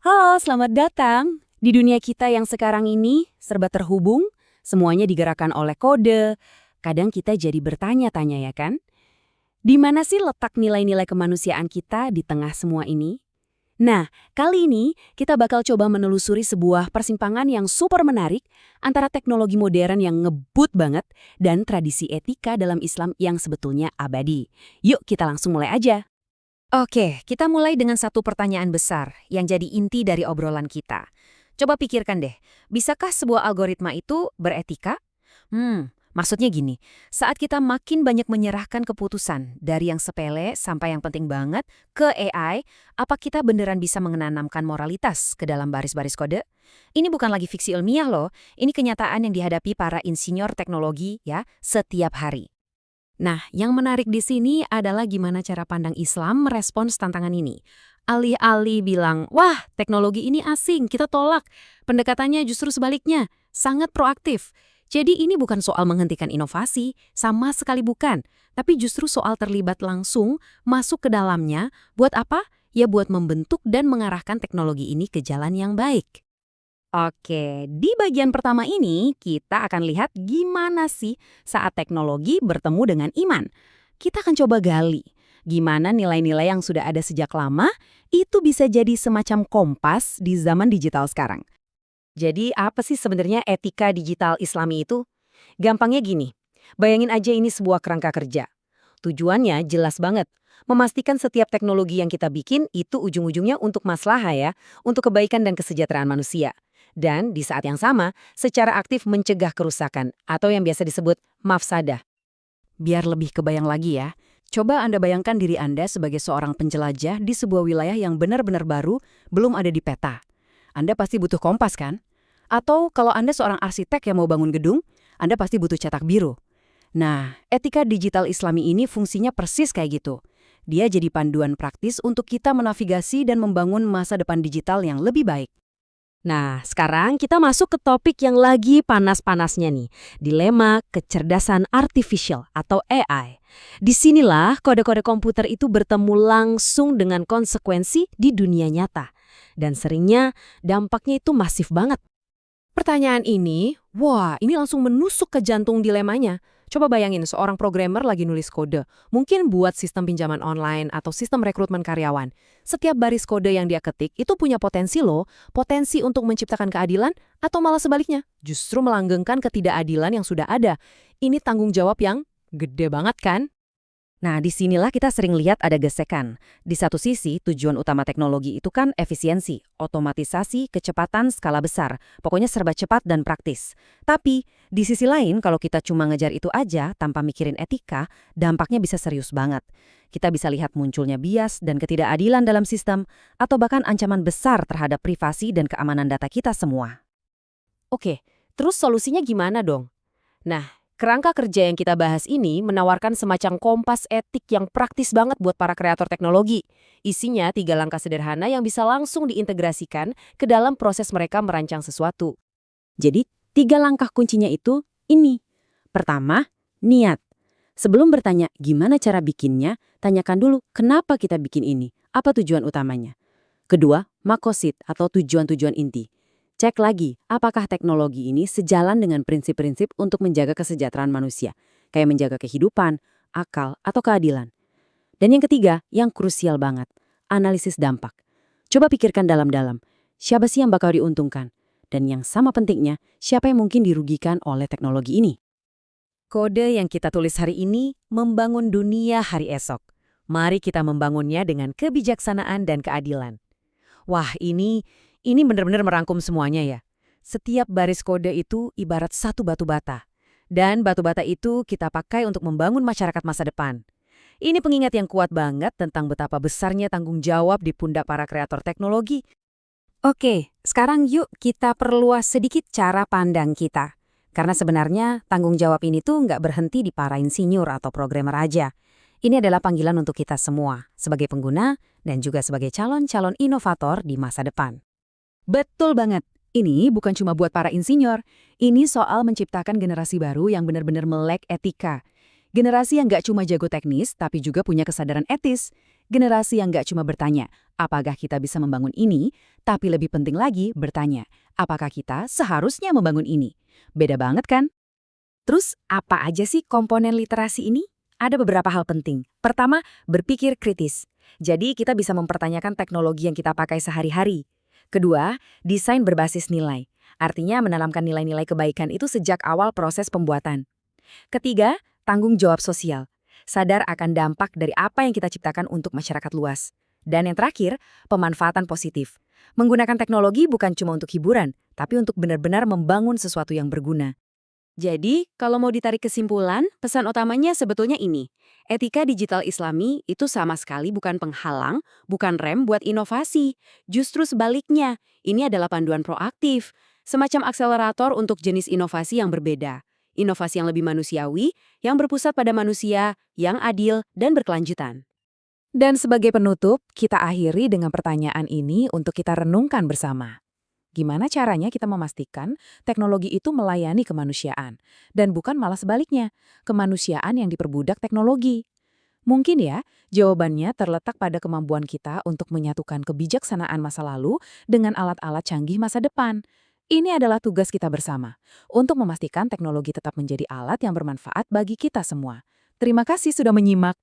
Halo, selamat datang. Di dunia kita yang sekarang ini serba terhubung, semuanya digerakkan oleh kode. Kadang kita jadi bertanya-tanya ya kan? Di mana sih letak nilai-nilai kemanusiaan kita di tengah semua ini? Nah, kali ini kita bakal coba menelusuri sebuah persimpangan yang super menarik antara teknologi modern yang ngebut banget dan tradisi etika dalam Islam yang sebetulnya abadi. Yuk kita langsung mulai aja. Oke, kita mulai dengan satu pertanyaan besar yang jadi inti dari obrolan kita. Coba pikirkan deh, bisakah sebuah algoritma itu beretika? Maksudnya gini, saat kita makin banyak menyerahkan keputusan dari yang sepele sampai yang penting banget ke AI, apa kita beneran bisa menanamkan moralitas ke dalam baris-baris kode? Ini bukan lagi fiksi ilmiah loh, ini kenyataan yang dihadapi para insinyur teknologi ya setiap hari. Nah, yang menarik di sini adalah gimana cara pandang Islam merespons tantangan ini. Alih-alih bilang, wah teknologi ini asing, kita tolak. Pendekatannya justru sebaliknya, sangat proaktif. Jadi ini bukan soal menghentikan inovasi, sama sekali bukan. Tapi justru soal terlibat langsung, masuk ke dalamnya, buat apa? Ya buat membentuk dan mengarahkan teknologi ini ke jalan yang baik. Oke, di bagian pertama ini kita akan lihat gimana sih saat teknologi bertemu dengan iman. Kita akan coba gali gimana nilai-nilai yang sudah ada sejak lama itu bisa jadi semacam kompas di zaman digital sekarang. Jadi apa sih sebenarnya etika digital Islami itu? Gampangnya gini, bayangin aja ini sebuah kerangka kerja. Tujuannya jelas banget, memastikan setiap teknologi yang kita bikin itu ujung-ujungnya untuk maslahah ya, untuk kebaikan dan kesejahteraan manusia. Dan di saat yang sama, secara aktif mencegah kerusakan atau yang biasa disebut mafsadah. Biar lebih kebayang lagi ya, coba Anda bayangkan diri Anda sebagai seorang penjelajah di sebuah wilayah yang benar-benar baru, belum ada di peta. Anda pasti butuh kompas kan? Atau kalau Anda seorang arsitek yang mau bangun gedung, Anda pasti butuh cetak biru. Nah, etika digital Islami ini fungsinya persis kayak gitu. Dia jadi panduan praktis untuk kita menavigasi dan membangun masa depan digital yang lebih baik. Nah, sekarang kita masuk ke topik yang lagi panas-panasnya nih, dilema kecerdasan artificial atau AI. Disinilah kode-kode komputer itu bertemu langsung dengan konsekuensi di dunia nyata. Dan seringnya dampaknya itu masif banget. Pertanyaan ini, wah ini langsung menusuk ke jantung dilemanya. Coba bayangin seorang programmer lagi nulis kode, mungkin buat sistem pinjaman online atau sistem rekrutmen karyawan. Setiap baris kode yang dia ketik itu punya potensi loh, potensi untuk menciptakan keadilan atau malah sebaliknya, justru melanggengkan ketidakadilan yang sudah ada. Ini tanggung jawab yang gede banget kan? Nah, disinilah kita sering lihat ada gesekan. Di satu sisi, tujuan utama teknologi itu kan efisiensi, otomatisasi, kecepatan, skala besar. Pokoknya serba cepat dan praktis. Tapi, di sisi lain, kalau kita cuma ngejar itu aja tanpa mikirin etika, dampaknya bisa serius banget. Kita bisa lihat munculnya bias dan ketidakadilan dalam sistem, atau bahkan ancaman besar terhadap privasi dan keamanan data kita semua. Oke, terus solusinya gimana dong? Nah, kerangka kerja yang kita bahas ini menawarkan semacam kompas etik yang praktis banget buat para kreator teknologi. Isinya 3 langkah sederhana yang bisa langsung diintegrasikan ke dalam proses mereka merancang sesuatu. Jadi, 3 langkah kuncinya itu ini. Pertama, niat. Sebelum bertanya gimana cara bikinnya, tanyakan dulu kenapa kita bikin ini, apa tujuan utamanya. Kedua, makosid atau tujuan-tujuan inti. Cek lagi, apakah teknologi ini sejalan dengan prinsip-prinsip untuk menjaga kesejahteraan manusia, kayak menjaga kehidupan, akal, atau keadilan. Dan yang ketiga, yang krusial banget, analisis dampak. Coba pikirkan dalam-dalam, siapa sih yang bakal diuntungkan? Dan yang sama pentingnya, siapa yang mungkin dirugikan oleh teknologi ini? Kode yang kita tulis hari ini membangun dunia hari esok. Mari kita membangunnya dengan kebijaksanaan dan keadilan. Wah, ini benar-benar merangkum semuanya ya. Setiap baris kode itu ibarat satu batu bata. Dan batu bata itu kita pakai untuk membangun masyarakat masa depan. Ini pengingat yang kuat banget tentang betapa besarnya tanggung jawab di pundak para kreator teknologi. Oke, sekarang yuk kita perluas sedikit cara pandang kita. Karena sebenarnya tanggung jawab ini tuh nggak berhenti di para insinyur atau programmer aja. Ini adalah panggilan untuk kita semua, sebagai pengguna dan juga sebagai calon-calon inovator di masa depan. Betul banget. Ini bukan cuma buat para insinyur. Ini soal menciptakan generasi baru yang benar-benar melek etika. Generasi yang nggak cuma jago teknis, tapi juga punya kesadaran etis. Generasi yang nggak cuma bertanya, apakah kita bisa membangun ini, tapi lebih penting lagi bertanya, apakah kita seharusnya membangun ini? Beda banget kan? Terus, apa aja sih komponen literasi ini? Ada beberapa hal penting. Pertama, berpikir kritis. Jadi, kita bisa mempertanyakan teknologi yang kita pakai sehari-hari. Kedua, desain berbasis nilai. Artinya menanamkan nilai-nilai kebaikan itu sejak awal proses pembuatan. Ketiga, tanggung jawab sosial. Sadar akan dampak dari apa yang kita ciptakan untuk masyarakat luas. Dan yang terakhir, pemanfaatan positif. Menggunakan teknologi bukan cuma untuk hiburan, tapi untuk benar-benar membangun sesuatu yang berguna. Jadi, kalau mau ditarik kesimpulan, pesan utamanya sebetulnya ini. Etika digital Islami itu sama sekali bukan penghalang, bukan rem buat inovasi. Justru sebaliknya, ini adalah panduan proaktif, semacam akselerator untuk jenis inovasi yang berbeda. Inovasi yang lebih manusiawi, yang berpusat pada manusia, yang adil, dan berkelanjutan. Dan sebagai penutup, kita akhiri dengan pertanyaan ini untuk kita renungkan bersama. Gimana caranya kita memastikan teknologi itu melayani kemanusiaan, dan bukan malah sebaliknya, kemanusiaan yang diperbudak teknologi? Mungkin ya, jawabannya terletak pada kemampuan kita untuk menyatukan kebijaksanaan masa lalu dengan alat-alat canggih masa depan. Ini adalah tugas kita bersama, untuk memastikan teknologi tetap menjadi alat yang bermanfaat bagi kita semua. Terima kasih sudah menyimak.